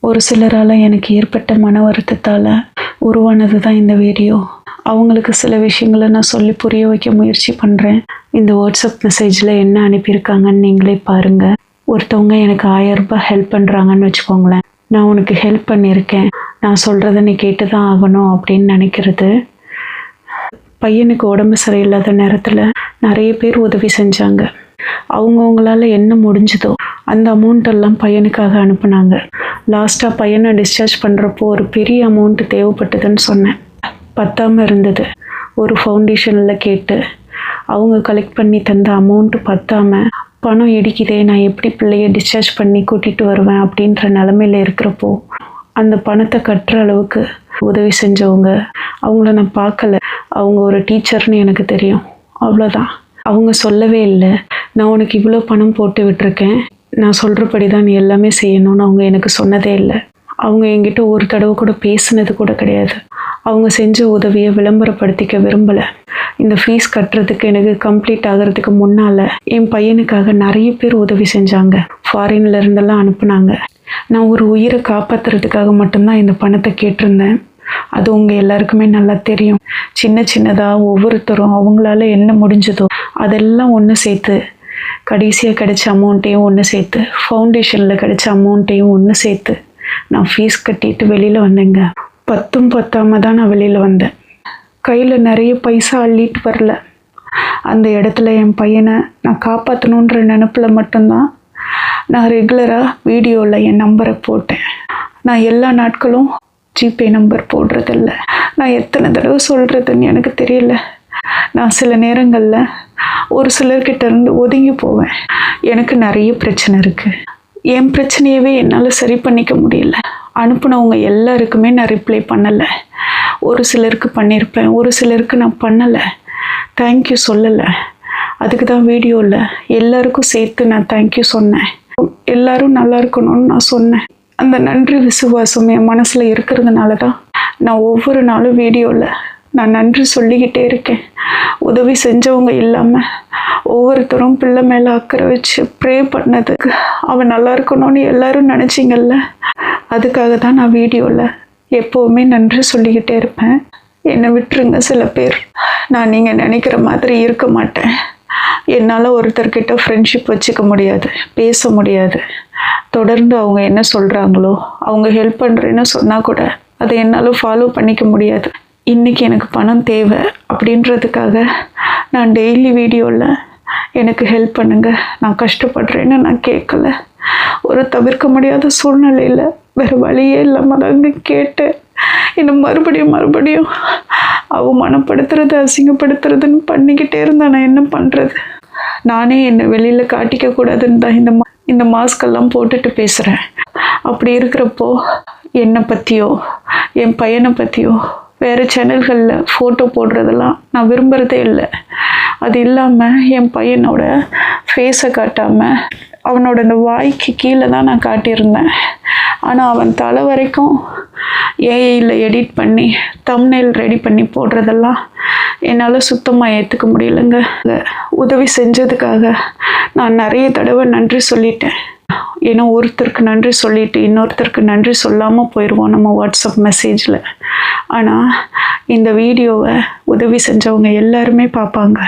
ஒரு சிலரால் எனக்கு ஏற்பட்ட மன வருத்தத்தால் உருவானது தான் இந்த வீடியோ. அவங்களுக்கு சில விஷயங்களை நான் சொல்லி புரிய வைக்க முயற்சி பண்ணுறேன். இந்த வாட்ஸ்அப் மெசேஜில் என்ன அனுப்பியிருக்காங்கன்னு நீங்களே பாருங்கள். ஒருத்தவங்க எனக்கு 1000 ரூபாய் ஹெல்ப் பண்ணுறாங்கன்னு வச்சுக்கோங்களேன். நான் உனக்கு ஹெல்ப் பண்ணியிருக்கேன், நான் சொல்கிறத நீ கேட்டு தான் ஆகணும் அப்படின்னு நினைக்கிறது. பையனுக்கு உடம்பு சரியில்லாத நேரத்தில் நிறைய பேர் உதவி செஞ்சாங்க. அவங்கவுங்களால என்ன முடிஞ்சதோ அந்த அமௌண்ட்டெல்லாம் பையனுக்காக அனுப்புனாங்க. லாஸ்ட்டாக பையனை டிஸ்சார்ஜ் பண்ணுறப்போ ஒரு பெரிய அமௌண்ட்டு தேவைப்பட்டதுன்னு சொன்னேன். பத்தாமல் இருந்தது. ஒரு ஃபவுண்டேஷனில் கேட்டு அவங்க கலெக்ட் பண்ணி தந்த அமௌண்ட்டு பத்தாமல் பணம் இடிக்குதே, நான் எப்படி பிள்ளைய டிஸ்சார்ஜ் பண்ணி கூட்டிகிட்டு வருவேன் அப்படின்ற நிலமையில் இருக்கிறப்போ அந்த பணத்தை கட்டுற அளவுக்கு உதவி செஞ்சவங்க, அவங்கள நான் பார்க்கல. அவங்க ஒரு டீச்சர்னு எனக்கு தெரியும், அவ்வளோதான். அவங்க சொல்லவே இல்லை, நான் உனக்கு இவ்வளோ பணம் போட்டு விட்டுருக்கேன், நான் சொல்கிறபடி தான் நீ எல்லாமே செய்யணும்னு அவங்க எனக்கு சொன்னதே இல்லை. அவங்க என்கிட்ட ஒரு தடவை கூட பேசுனது கூட கிடையாது. அவங்க செஞ்ச உதவியை விளம்பரப்படுத்திக்க விரும்பலை. இந்த ஃபீஸ் கட்டுறதுக்கு எனக்கு கம்ப்ளீட் ஆகிறதுக்கு முன்னால் என் பையனுக்காக நிறைய பேர் உதவி செஞ்சாங்க. ஃபாரின்ல இருந்தெல்லாம் அனுப்புனாங்க. நான் ஒரு உயிரை காப்பாற்றுறதுக்காக மட்டும்தான் இந்த பணத்தை கேட்டிருந்தேன். அது உங்கள் எல்லாருக்குமே நல்லா தெரியும். சின்ன சின்னதாக ஒவ்வொருத்தரும் அவங்களால என்ன முடிஞ்சதோ அதெல்லாம் ஒன்று சேர்த்து, கடைசியாக கிடைச்ச அமௌண்ட்டையும் ஒன்று சேர்த்து, ஃபவுண்டேஷனில் கிடைச்ச அமௌண்ட்டையும் ஒன்று சேர்த்து நான் ஃபீஸ் கட்டிட்டு வெளியில் வந்தேங்க. பத்தாமல் தான் நான் வெளியில் வந்தேன். கையில் நிறைய பைசா அள்ளிட்டு வரல. அந்த இடத்துல என் பையனை நான் காப்பாற்றணுன்ற நினப்பில் மட்டும்தான் நான் ரெகுலராக வீடியோவில் என் நம்பரை போட்டேன். நான் எல்லா நாட்களும் ஜிபே நம்பர் போடுறதில்ல. நான் எத்தனை தடவை சொல்கிறதுன்னு எனக்கு தெரியல. நான் சில நேரங்களில் ஒரு சிலர்கிட்ட இருந்து ஒதுங்கி போவேன். எனக்கு நிறைய பிரச்சனை இருக்குது. என் பிரச்சனையவே என்னால் சரி பண்ணிக்க முடியல. அனுப்புனவங்க எல்லாருக்குமே நான் ரிப்ளை பண்ணலை. ஒரு சிலருக்கு பண்ணியிருப்பேன், ஒரு சிலருக்கு நான் பண்ணலை, தேங்க்யூ சொல்லலை. அதுக்கு தான் வீடியோவில் எல்லாருக்கும் சேர்த்து நான் தேங்க்யூ சொன்னேன். எல்லாரும் நல்லா இருக்கணும்னு நான் சொன்னேன். அந்த நன்றி விசுவாசம் என் மனசில் இருக்கிறதுனால தான் நான் ஒவ்வொரு நாளும் வீடியோவில் நான் நன்றி சொல்லிக்கிட்டே இருக்கேன். உதவி செஞ்சவங்க இல்லாமல் ஒவ்வொருத்தரும் பிள்ளை மேலே அக்கறை வச்சு ப்ரே பண்ணதுக்கு அவன் நல்லா இருக்கணும்னு எல்லாரும் நினச்சிங்கல்ல, அதுக்காக தான் நான் வீடியோவில் எப்போவுமே நன்றி சொல்லிக்கிட்டே இருப்பேன். என்னை விட்டுருங்க. சில பேர் நான் நீங்கள் நினைக்கிற மாதிரி இருக்க மாட்டேன். என்னால் ஒருத்தர்கிட்ட ஃப்ரெண்ட்ஷிப் வச்சுக்க முடியாது, பேச முடியாது. தொடர்ந்து அவங்க என்ன சொல்கிறாங்களோ, அவங்க ஹெல்ப் பண்ணுறேன்னு சொன்னால் கூட அதை என்னால் ஃபாலோ பண்ணிக்க முடியாது. இன்றைக்கி எனக்கு பணம் தேவை அப்படின்றதுக்காக நான் டெய்லி வீடியோவில் எனக்கு ஹெல்ப் பண்ணுங்க, நான் கஷ்டப்படுறேன்னு நான் கேட்கல. ஒரு தவிர்க்க முடியாத சூழ்நிலையில் வேறு வழியே இல்லாமல் தாங்க கேட்டேன். இன்னும் மறுபடியும் அவமானப்படுத்துறது, அசிங்கப்படுத்துறதுன்னு பண்ணிக்கிட்டே இருந்தேன். நான் என்ன பண்ணுறது? நானே என்னை வெளியில் காட்டிக்க கூடாதுன்னு தான் இந்த மாஸ்கெல்லாம் போட்டுட்டு பேசுகிறேன். அப்படி இருக்கிறப்போ என்னை பற்றியோ என் பையனை பற்றியோ வேறு சேனல்களில் ஃபோட்டோ போடுறதெல்லாம் நான் விரும்புகிறதே இல்லை. அது இல்லாமல் என் பையனோட ஃபேஸை காட்டாமல் அவனோட இந்த வாய்க்கு கீழே தான் நான் காட்டியிருந்தேன். ஆனால் அவன் தலை வரைக்கும் ஏஐயில் எடிட் பண்ணி தம்ப்நெயில் ரெடி பண்ணி போடுறதெல்லாம் என்னால் சுத்தமாக ஏற்றுக்க முடியலைங்க. உதவி செஞ்சதுக்காக நான் நிறைய தடவை நன்றி சொல்லிட்டேன். ஏன்னா ஒருத்தருக்கு நன்றி சொல்லிட்டு இன்னொருத்தருக்கு நன்றி சொல்லாமல் போயிடுவோம் நம்ம வாட்ஸ்அப் மெசேஜில். ஆனால் இந்த வீடியோவை உதவி செஞ்சவங்க எல்லாருமே பார்ப்பாங்க.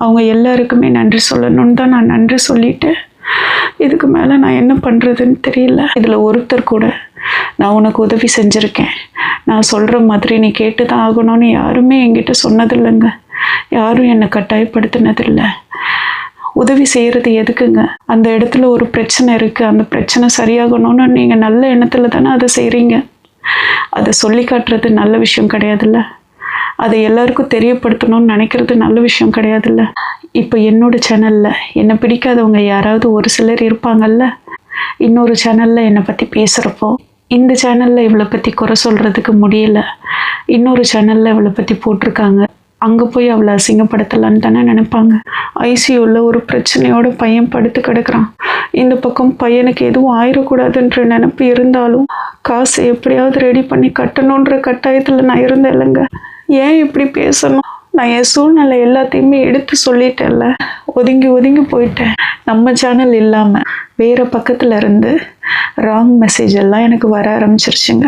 அவங்க எல்லாருக்குமே நன்றி சொல்லணும்னு தான் நான் நன்றி சொல்லிட்டேன். இதுக்கு மேலே நான் என்ன பண்ணுறதுன்னு தெரியல. இதில் ஒருத்தர் கூட நான் உனக்கு உதவி செஞ்சுருக்கேன், நான் சொல்கிற மாதிரி நீ கேட்டு தான் ஆகணும்னு யாருமே என்கிட்ட சொன்னதில்லைங்க. யாரும் என்னை கட்டாயப்படுத்தினதில்லை. உதவி செய்கிறது எதுக்குங்க? அந்த இடத்துல ஒரு பிரச்சனை இருக்குது, அந்த பிரச்சனை சரியாகணும்னு நீங்கள் நல்ல எண்ணத்தில் தானே அதை செய்கிறீங்க. அதை சொல்லி காட்டுறது நல்ல விஷயம் கிடையாதுல்ல. அதை எல்லாருக்கும் தெரியப்படுத்தணும்னு நினைக்கிறது நல்ல விஷயம் கிடையாதுல்ல. இப்போ என்னோட சேனலில் என்னை பிடிக்காதவங்க யாராவது ஒரு சிலர் இருப்பாங்கல்ல. இன்னொரு சேனலில் என்னை பற்றி பேசுகிறப்போ இந்த சேனலில் இவளை பற்றி குறை சொல்கிறதுக்கு முடியலை, இன்னொரு சேனலில் இவளை பற்றி போட்டிருக்காங்க, அங்கே போய் அவளை அசிங்கப்படுத்தலான்னு தானே நினைப்பாங்க. ஐசியூவில் ஒரு பிரச்சனையோட பையன் படுத்து கிடக்குறான். இந்த பக்கம் பையனுக்கு எதுவும் ஆயிடக்கூடாதுன்ற நினைப்பு இருந்தாலும் காசு எப்படியாவது ரெடி பண்ணி கட்டணுன்ற கட்டாயத்தில் நான் இருந்தேன் இல்லைங்க. ஏன் இப்படி பேசணும்? நான் என் சூழ்நிலை எல்லாத்தையுமே எடுத்து சொல்லிட்டேன்ல, ஒதுங்கி ஒதுங்கி போயிட்டேன். நம்ம சேனல் இல்லாமல் வேறு பக்கத்தில் இருந்து ராங் மெசேஜ் எல்லாம் எனக்கு வர ஆரம்பிச்சிருச்சுங்க.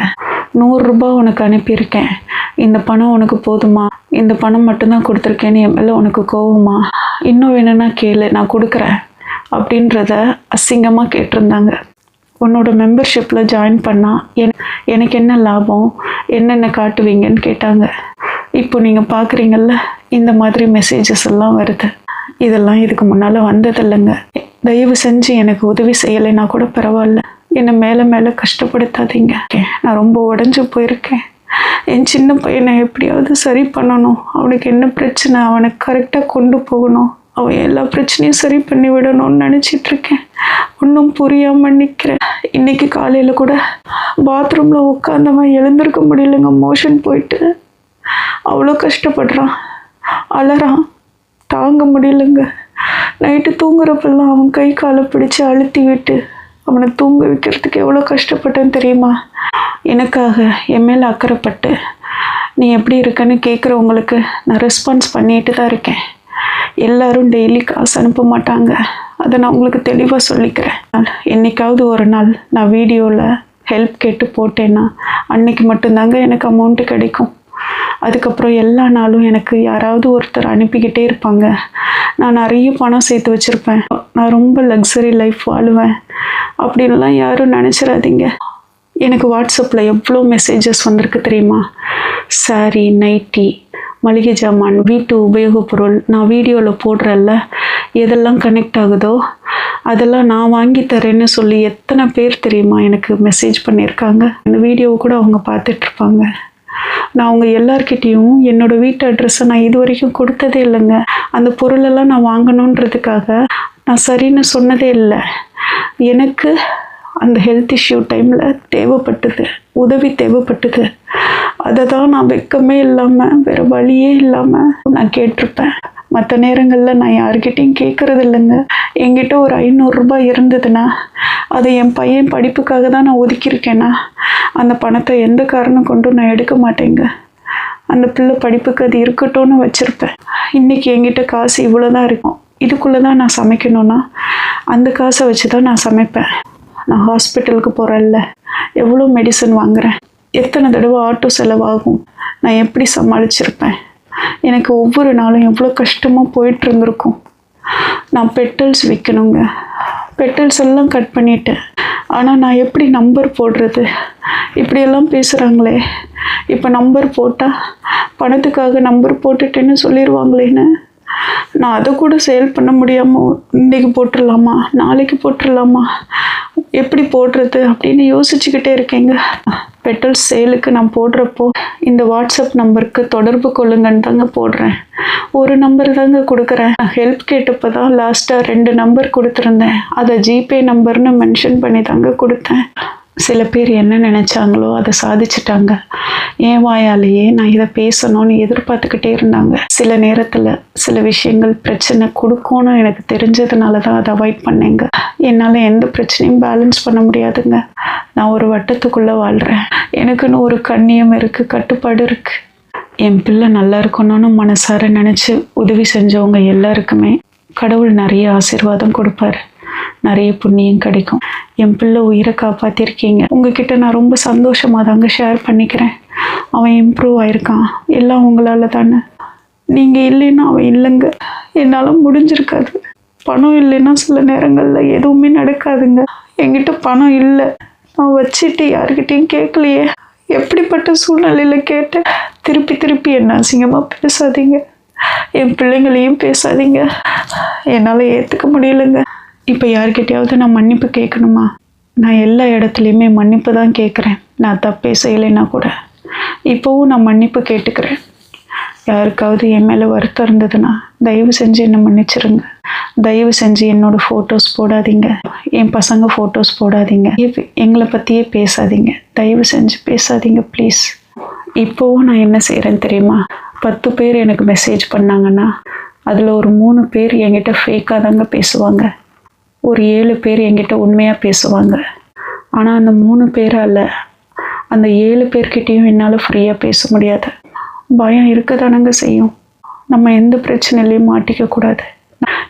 100 ரூபாய் உனக்கு அனுப்பியிருக்கேன், இந்த பணம் உனக்கு போதுமா, இந்த பணம் மட்டும்தான் கொடுத்துருக்கேன்னு என் மேலே உனக்கு கோவமா, இன்னும் வேணும்னா கேளு நான் கொடுக்குறேன் அப்படின்றத அசிங்கமாக கேட்டிருந்தாங்க. உன்னோட மெம்பர்ஷிப்பில் ஜாயின் பண்ணால் எனக்கு என்ன லாபம், என்னென்ன காட்டுவீங்கன்னு கேட்டாங்க. இப்போ நீங்கள் பார்க்குறீங்கள்ல, இந்த மாதிரி மெசேஜஸ் எல்லாம் வருது. இதெல்லாம் இதுக்கு முன்னால் வந்ததில்லைங்க. தயவு செஞ்சு எனக்கு உதவி செய்யலைன்னா கூட பரவாயில்ல, என்னை மேலே மேலே கஷ்டப்படுத்தாதீங்க. நான் ரொம்ப உடஞ்சி போயிருக்கேன். என் சின்ன பையனை எப்படியாவது சரி பண்ணணும். அவனுக்கு என்ன பிரச்சனை, அவனுக்கு கரெக்டாக கொண்டு போகணும், அவன் எல்லா பிரச்சனையும் சரி பண்ணி விடணும்னு நினச்சிட்ருக்கேன். ஒன்றும் புரியாமல் நிற்கிறேன். இன்றைக்கி காலையில் கூட பாத்ரூமில் உட்காந்தவன் எழுந்திருக்க முடியலைங்க. மோஷன் போயிட்டு அவ்வளோ கஷ்டப்படுறான், அலறான், தாங்க முடியலைங்க. நைட்டு தூங்குறப்பெல்லாம் அவன் கை காலை பிடிச்சி அழுத்தி விட்டு அவனை தூங்க வைக்கிறதுக்கு எவ்வளோ கஷ்டப்பட்டேன்னு தெரியுமா? எனக்காக என் மேலே அக்கறைப்பட்டு நீ எப்படி இருக்கன்னு கேட்குறவங்களுக்கு நான் ரெஸ்பான்ஸ் பண்ணிட்டு தான் இருக்கேன். எல்லாரும் டெய்லி காசு அனுப்ப மாட்டாங்க, அதை நான் உங்களுக்கு தெளிவாக சொல்லிக்கிறேன். என்றைக்காவது ஒரு நாள் நான் வீடியோவில் ஹெல்ப் கேட்டு போட்டேன்னா அன்னைக்கு மட்டும்தாங்க எனக்கு அமௌண்ட்டு கிடைக்கும். அதுக்கப்புறம் எல்லா நாளும் எனக்கு யாராவது ஒருத்தர் அனுப்பிக்கிட்டே இருப்பாங்க. நான் நிறைய பணம் சேர்த்து வச்சுருப்பேன், நான் ரொம்ப லக்ஸரி லைஃப் வாழுவேன் அப்படின்லாம் யாரும் நினச்சிடாதீங்க. எனக்கு வாட்ஸ்அப்பில் எவ்வளோ மெசேஜஸ் வந்திருக்கு தெரியுமா? சாரி, நைட்டி, மளிகை ஜாமான், வீட்டு உபயோகப் பொருள், நான் வீடியோவில் போடுறேன்ல, எதெல்லாம் கனெக்ட் ஆகுதோ அதெல்லாம் நான் வாங்கி தரேன்னு சொல்லி எத்தனை பேர் தெரியுமா எனக்கு மெசேஜ் பண்ணியிருக்காங்க. இந்த வீடியோவை கூட அவங்க பார்த்துட்ருப்பாங்க. நான் அவங்க எல்லார்கிட்டேயும் என்னோடய வீட்டு அட்ரஸை நான் இது வரைக்கும் கொடுத்ததே இல்லைங்க. அந்த பொருளெல்லாம் நான் வாங்கணுன்றதுக்காக நான் சரின்னு சொன்னதே இல்லை. எனக்கு அந்த ஹெல்த் இஷ்யூ டைமில் தேவைப்பட்டது, உதவி தேவைப்பட்டது. அதை தான் நான் வெக்கமே இல்லாமல் வேறு வழியே இல்லாமல் நான் கேட்டிருப்பேன். மற்ற நேரங்களில் நான் யார்கிட்டையும் கேட்குறது இல்லைங்க. என்கிட்ட ஒரு 500 ரூபாய் இருந்ததுன்னா அதை என் பையன் படிப்புக்காக தான் நான் ஒதுக்கியிருக்கேன்னா அந்த பணத்தை எந்த காரணம் கொண்டும் நான் எடுக்க மாட்டேங்க. அந்த பிள்ளை படிப்புக்கு அது இருக்கட்டும்னு வச்சுருப்பேன். இன்றைக்கி என்கிட்ட காசு இவ்வளோ தான் இருக்கும், இதுக்குள்ளே தான் நான் சமைக்கணுன்னா அந்த காசை வச்சு தான் நான் சமைப்பேன். நான் ஹாஸ்பிட்டலுக்கு போகிறேன்ல, எவ்வளோ மெடிசன் வாங்குகிறேன், எத்தனை தடவை ஆட்டோ செலவாகும், நான் எப்படி சமாளிச்சிருப்பேன். எனக்கு ஒவ்வொரு நாளும் எவ்வளோ கஷ்டமாக போயிட்டு இருந்திருக்கும். நான் பெட்டல்ஸ் விற்கணுங்க, பெட்டல்ஸ் எல்லாம் கட் பண்ணிட்டேன். ஆனால் நான் எப்படி நம்பர் போடுறது? இப்படியெல்லாம் பேசுகிறாங்களே, இப்போ நம்பர் போட்டால் பணத்துக்காக நம்பர் போட்டுட்டேன்னு சொல்லிடுவாங்களேன்னு நான் அதை கூட சேல் பண்ண முடியாமல் இன்றைக்கி போட்டுடலாமா, நாளைக்கு போட்டுடலாமா, எப்படி போடுறது அப்படின்னு யோசிச்சுக்கிட்டே இருக்கேங்க. பெட்டல்ஸ் சேலுக்கு நான் போடுறப்போ இந்த வாட்ஸ்அப் நம்பருக்கு தொடர்பு கொள்ளுங்கன்னு தாங்க போடுறேன். ஒரு நம்பர் தாங்க கொடுக்குறேன். ஹெல்ப் கேட்டப்போ தான் லாஸ்ட்டாக 2 நம்பர் கொடுத்துருந்தேன். அதை ஜிபே நம்பர்னு மென்ஷன் பண்ணி தாங்க கொடுத்தேன். சில பேர் என்ன நினச்சாங்களோ அதை சாதிச்சிட்டாங்க. என் வாயாலேயே நான் இதை பேசணும்னு எதிர்பார்த்துக்கிட்டே இருந்தாங்க. சில நேரத்தில் சில விஷயங்கள் பிரச்சனை கொடுக்கும்னு எனக்கு தெரிஞ்சதுனால தான் அதை அவாய்ட் பண்ணேங்க. என்னால் எந்த பிரச்சனையும் பேலன்ஸ் பண்ண முடியாதுங்க. நான் ஒரு வட்டத்துக்குள்ளே வாழ்கிறேன். எனக்குன்னு ஒரு கண்ணியம் இருக்குது, கட்டுப்பாடு இருக்குது. என் பிள்ளை நல்லா இருக்கணும்னு மனசார நினச்சி உதவி செஞ்சவங்க எல்லாருக்குமே கடவுள் நிறைய ஆசீர்வாதம் கொடுப்பார், நிறைய புண்ணியம் கிடைக்கும். என் பிள்ளை உயிரை காப்பாற்றிருக்கீங்க. உங்ககிட்ட நான் ரொம்ப சந்தோஷமாக தாங்க ஷேர் பண்ணிக்கிறேன். அவன் இம்ப்ரூவ் ஆயிருக்கான், எல்லாம் உங்களால் தானே. நீங்கள் இல்லைன்னா அவன் இல்லைங்க, என்னால் முடிஞ்சிருக்காது. பணம் இல்லைன்னா சில நேரங்களில் எதுவுமே நடக்காதுங்க. என்கிட்ட பணம் இல்லை, நான் வச்சுட்டு யாருக்கிட்டையும் கேட்கலையே. எப்படிப்பட்ட சூழ்நிலையில் கேட்டேன். திருப்பி திருப்பி என்ன அசிங்கமாக பேசாதீங்க, என் பிள்ளைங்களையும் பேசாதீங்க. என்னால் ஏற்றுக்க முடியலைங்க. இப்போ யார்கிட்டையாவது நான் மன்னிப்பு கேட்கணுமா? நான் எல்லா இடத்துலையுமே மன்னிப்பு தான் கேட்குறேன். நான் தப்பே செய்யலைன்னா கூட இப்போவும் நான் மன்னிப்பு கேட்டுக்கிறேன். யாருக்காவது என் மேலே வருத்தம் இருந்ததுன்னா தயவு செஞ்சு என்னை மன்னிச்சிருங்க. தயவு செஞ்சு என்னோடய ஃபோட்டோஸ் போடாதீங்க, என் பசங்க ஃபோட்டோஸ் போடாதீங்க, எங்களை பற்றியே பேசாதீங்க, தயவு செஞ்சு பேசாதீங்க ப்ளீஸ். இப்போவும் நான் என்ன செய்கிறேன்னு தெரியுமா? 10 பேர் எனக்கு மெசேஜ் பண்ணாங்கன்னா அதில் ஒரு 3 பேர் என்கிட்ட ஃபேக்காக தாங்க பேசுவாங்க, ஒரு 7 பேர் என்கிட்ட உண்மையாக பேசுவாங்க. ஆனால் அந்த 3 பேரால் அந்த 7 பேர்கிட்டையும் என்னால் ஃப்ரீயாக பேச முடியாது. பயம் இருக்க தானங்க செய்யும். நம்ம எந்த பிரச்சனையிலையும் மாட்டிக்கக்கூடாது,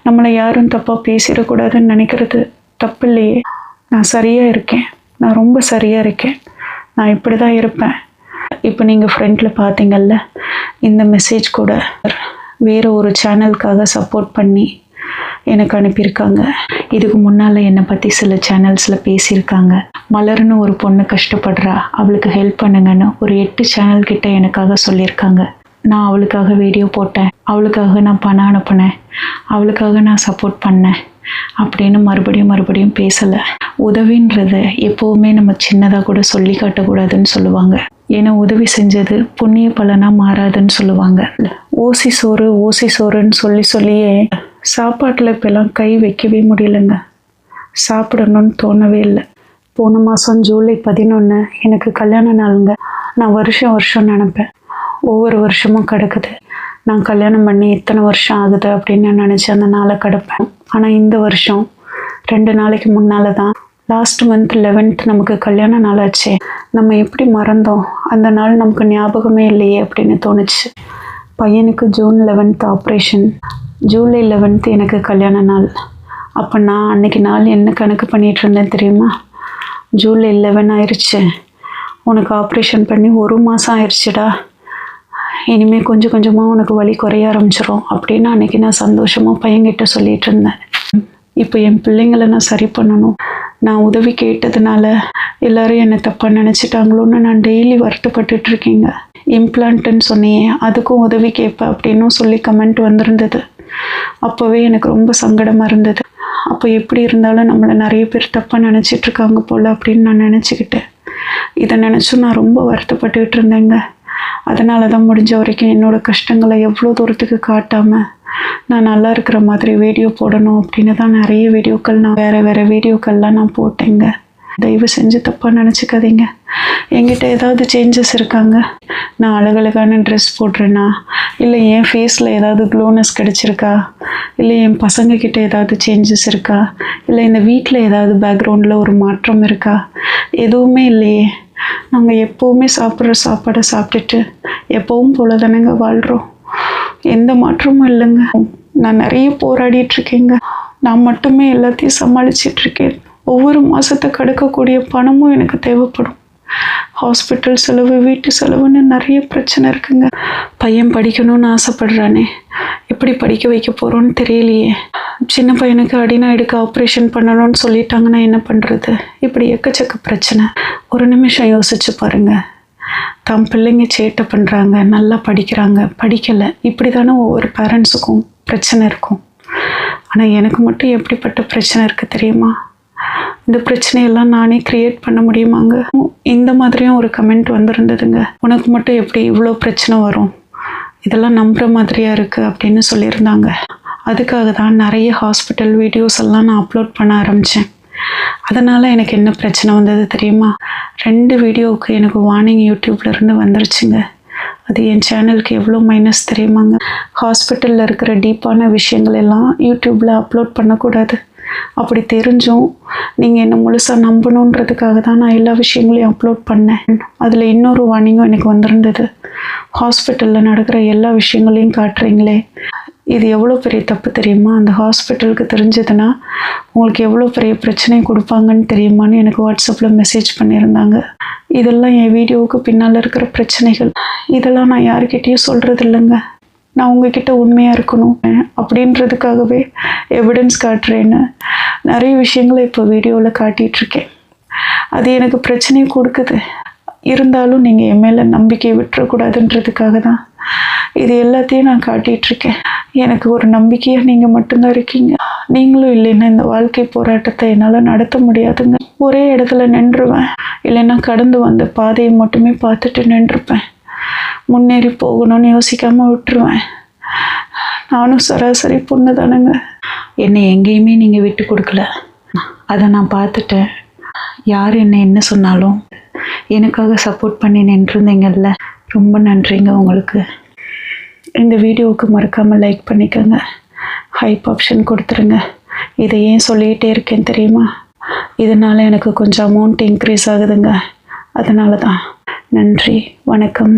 நம்மளை யாரும் தப்பாக பேசிடக்கூடாதுன்னு நினைக்கிறது தப்பு இல்லையே. நான் சரியாக இருக்கேன், நான் ரொம்ப சரியாக இருக்கேன், நான் இப்படி தான் இருப்பேன். இப்போ நீங்கள் ஃப்ரெண்டில் பார்த்தீங்கல்ல, இந்த மெசேஜ் கூட வேறு ஒரு சேனலுக்காக சப்போர்ட் பண்ணி எனக்கு அனுப்பியிருக்காங்க. இதுக்கு முன்னால் என்னை பற்றி சில சேனல்ஸில் பேசியிருக்காங்க. மலர்னு ஒரு பொண்ணு கஷ்டப்படுறா, அவளுக்கு ஹெல்ப் பண்ணுங்கன்னு ஒரு 8 சேனல் கிட்ட எனக்காக சொல்லியிருக்காங்க. நான் அவளுக்காக வீடியோ போட்டேன், அவளுக்காக நான் பணம் அனுப்பினேன், அவளுக்காக நான் சப்போர்ட் பண்ணேன் அப்படின்னு மறுபடியும் பேசலை. உதவின்றத எப்போவுமே நம்ம சின்னதாக கூட சொல்லி காட்டக்கூடாதுன்னு சொல்லுவாங்க. ஏன்னா உதவி செஞ்சது புண்ணிய பலனாக மாறாதுன்னு சொல்லுவாங்க. ஓசி சோறுன்னு சொல்லியே சாப்பாட்டில் இப்போல்லாம் கை வைக்கவே முடியலைங்க. சாப்பிடணும்னு தோணவே இல்லை. போன மாதம் ஜூலை 11 எனக்கு கல்யாண நாளுங்க. நான் வருஷம் நினைப்பேன், ஒவ்வொரு வருஷமும் கிடக்குது. நான் கல்யாணம் பண்ணி இத்தனை வருஷம் ஆகுது அப்படின்னு நான் நினச்சி அந்த நாளை கிடப்பேன். ஆனால் இந்த வருஷம் 2 நாளைக்கு முன்னால் தான், லாஸ்ட் மந்த் 11th நமக்கு கல்யாண நாள் ஆச்சே. நம்ம எப்படி மறந்தோம், அந்த நாள் நமக்கு ஞாபகமே இல்லையே அப்படின்னு தோணுச்சு. பையனுக்கு June 11th operation, July 11th எனக்கு கல்யாண நாள். அப்போ நான் அன்றைக்கி நாள் என்ன கணக்கு பண்ணிகிட்டு இருந்தேன் தெரியுமா? ஜூலை 11 ஆயிடுச்சு, உனக்கு ஆப்ரேஷன் பண்ணி 1 மாதம் ஆயிடுச்சுடா, இனிமேல் கொஞ்சம் கொஞ்சமாக உனக்கு வலி குறைய ஆரம்பிச்சிடும் அப்படின்னு அன்றைக்கி நான் சந்தோஷமாக பையன்கிட்ட சொல்லிகிட்டு இருந்தேன். இப்போ என் பிள்ளைங்களை நான் சரி பண்ணணும், நான் உதவி கேட்டதுனால எல்லோரும் என்னை தப்பாக நினச்சிட்டாங்களோன்னு நான் டெய்லி வருத்தப்பட்டுட்ருக்கேங்க. இம்ப்ளான்ட்டுன்னு சொன்னியே, அதுக்கும் உதவி கேட்பேன் அப்படின்னும் சொல்லி கமெண்ட் வந்திருந்தது. அப்போவே எனக்கு ரொம்ப சங்கடமாக இருந்தது. அப்போ எப்படி இருந்தாலும் நம்மளை நிறைய பேர் தப்பாக நினச்சிட்ருக்காங்க போல் அப்படின்னு நான் நினச்சிக்கிட்டேன். இதை நினச்சும் நான் ரொம்ப வருத்தப்பட்டுக்கிட்டு இருந்தேங்க. அதனால தான் முடிஞ்ச வரைக்கும் என்னோடய கஷ்டங்களை எவ்வளோ தூரத்துக்கு காட்டாமல் நான் நல்லா இருக்கிற மாதிரி வீடியோ போடணும் அப்படின்னு தான் நிறைய வீடியோக்கள் நான் வேறு வீடியோக்கள்லாம் நான் போட்டேங்க. தயவு செஞ்சு தப்பாக நினச்சிக்காதீங்க. என்கிட்ட ஏதாவது சேஞ்சஸ் இருக்காங்க, நான் அழகழகான ட்ரெஸ் போடுறேன்னா, இல்லை என் ஃபேஸில் ஏதாவது க்ளோனஸ் கிடச்சிருக்கா, இல்லை என் பசங்கக்கிட்ட ஏதாவது சேஞ்சஸ் இருக்கா, இல்லை இந்த வீட்டில் ஏதாவது பேக்ரவுண்டில் ஒரு மாற்றம் இருக்கா? எதுவுமே இல்லையே. நாங்கள் எப்போவுமே சாப்பிட்ற சாப்பாடை சாப்பிட்டுட்டு எப்பவும் போல தானேங்க வாழ்கிறோம். எந்த மாற்றமும் இல்லைங்க. நான் நிறைய போராடிட்டுருக்கேங்க. நான் மட்டுமே எல்லாத்தையும் சமாளிச்சிட்ருக்கேன். ஒவ்வொரு மாதத்தை கடக்கக்கூடிய பணமும் எனக்கு தேவைப்படும். ஹாஸ்பிட்டல் செலவு, வீட்டு செலவுன்னு நிறைய பிரச்சனை இருக்குங்க. பையன் படிக்கணும்னு ஆசைப்படுறானே, எப்படி படிக்க வைக்க போகிறோன்னு தெரியலையே. சின்ன பையனுக்கு அடிநாயிடுக்கு ஆப்ரேஷன் பண்ணணும்னு சொல்லிட்டாங்கன்னா என்ன பண்ணுறது? இப்படி எக்கச்சக்க பிரச்சனை. ஒரு நிமிஷம் யோசிச்சு பாருங்கள். தம் பிள்ளைங்க சேட்டை பண்ணுறாங்க, நல்லா படிக்கிறாங்க, படிக்கலை, இப்படி தானே ஒவ்வொரு பேரண்ட்ஸுக்கும் பிரச்சனை இருக்கும். ஆனால் எனக்கு மட்டும் எப்படிப்பட்ட பிரச்சனை இருக்குது தெரியுமா? இந்த பிரச்சனையெல்லாம் நானே க்ரியேட் பண்ண முடியுமாங்க? இந்த மாதிரியும் ஒரு கமெண்ட் வந்திருந்ததுங்க. உனக்கு மட்டும் எப்படி இவ்வளோ பிரச்சனை வரும், இதெல்லாம் நம்புகிற மாதிரியாக இருக்குது அப்படின்னு சொல்லியிருந்தாங்க. அதுக்காக தான் நிறைய ஹாஸ்பிட்டல் வீடியோஸ் எல்லாம் நான் அப்லோட் பண்ண ஆரம்பித்தேன். அதனால் எனக்கு என்ன பிரச்சனை வந்தது தெரியுமா? 2 வீடியோவுக்கு எனக்கு வார்னிங் யூடியூப்லேருந்து வந்துருச்சுங்க. அது என் சேனலுக்கு எவ்வளோ மைனஸ் தெரியுமாங்க? ஹாஸ்பிட்டலில் இருக்கிற டீப்பான விஷயங்கள் எல்லாம் யூடியூப்பில் அப்லோட் பண்ணக்கூடாது. அப்படி தெரிஞ்சும் நீங்கள் என்னை முழுசாக நம்பணுன்றதுக்காக தான் நான் எல்லா விஷயங்களையும் அப்லோட் பண்ணேன். அதில் இன்னொரு வார்னிங்கும் எனக்கு வந்திருந்தது. ஹாஸ்பிட்டலில் நடக்கிற எல்லா விஷயங்களையும் காட்டுறீங்களே, இது எவ்வளோ பெரிய தப்பு தெரியுமா? அந்த ஹாஸ்பிட்டலுக்கு தெரிஞ்சதுன்னா உங்களுக்கு எவ்வளோ பெரிய பிரச்சனை கொடுப்பாங்கன்னு தெரியுமான்னு எனக்கு வாட்ஸ்அப்பில் மெசேஜ் பண்ணியிருந்தாங்க. இதெல்லாம் என் வீடியோவுக்கு பின்னால் இருக்கிற பிரச்சனைகள். இதெல்லாம் நான் யாருக்கிட்டேயும் சொல்கிறது இல்லைங்க. நான் உங்ககிட்ட உண்மையாக இருக்கணும் அப்படின்றதுக்காகவே எவிடன்ஸ் காட்டுறேன்னு நிறைய விஷயங்களை இப்போ வீடியோவில் காட்டிகிட்ருக்கேன். அது எனக்கு பிரச்சனையை கொடுக்குது. இருந்தாலும் நீங்கள் என் மேலே நம்பிக்கையை விட்டுறக்கூடாதுன்றதுக்காக தான் இது எல்லாத்தையும் நான் காட்டிகிட்ருக்கேன். எனக்கு ஒரு நம்பிக்கையாக நீங்கள் மட்டும்தான் இருக்கீங்க. நீங்களும் இல்லைன்னா இந்த வாழ்க்கை போராட்டத்தை என்னால் நடத்த முடியாதுங்க. ஒரே இடத்துல நின்றுவேன், இல்லைன்னா கடந்து வந்த பாதையை மட்டுமே பார்த்துட்டு நின்றுப்பேன். முன்னேறி போகணும்னு யோசிக்காமல் விட்டுருவேன். நானும் சராசரி பொண்ணு தானுங்க. என்னை எங்கேயுமே நீங்கள் விட்டு கொடுக்கல, அதை நான் பார்த்துட்டேன். யார் என்ன சொன்னாலும் எனக்காக சப்போர்ட் பண்ணி நின்றுருந்தீங்கல்ல, ரொம்ப நன்றிங்க உங்களுக்கு. இந்த வீடியோவுக்கு மறக்காமல் லைக் பண்ணிக்கோங்க, ஹைப் ஆப்ஷன் கொடுத்துருங்க. இதை ஏன் சொல்லிகிட்டே இருக்கேன் தெரியுமா? இதனால் எனக்கு கொஞ்சம் அமௌண்ட் இன்க்ரீஸ் ஆகுதுங்க, அதனால தான். நன்றி, வணக்கம்.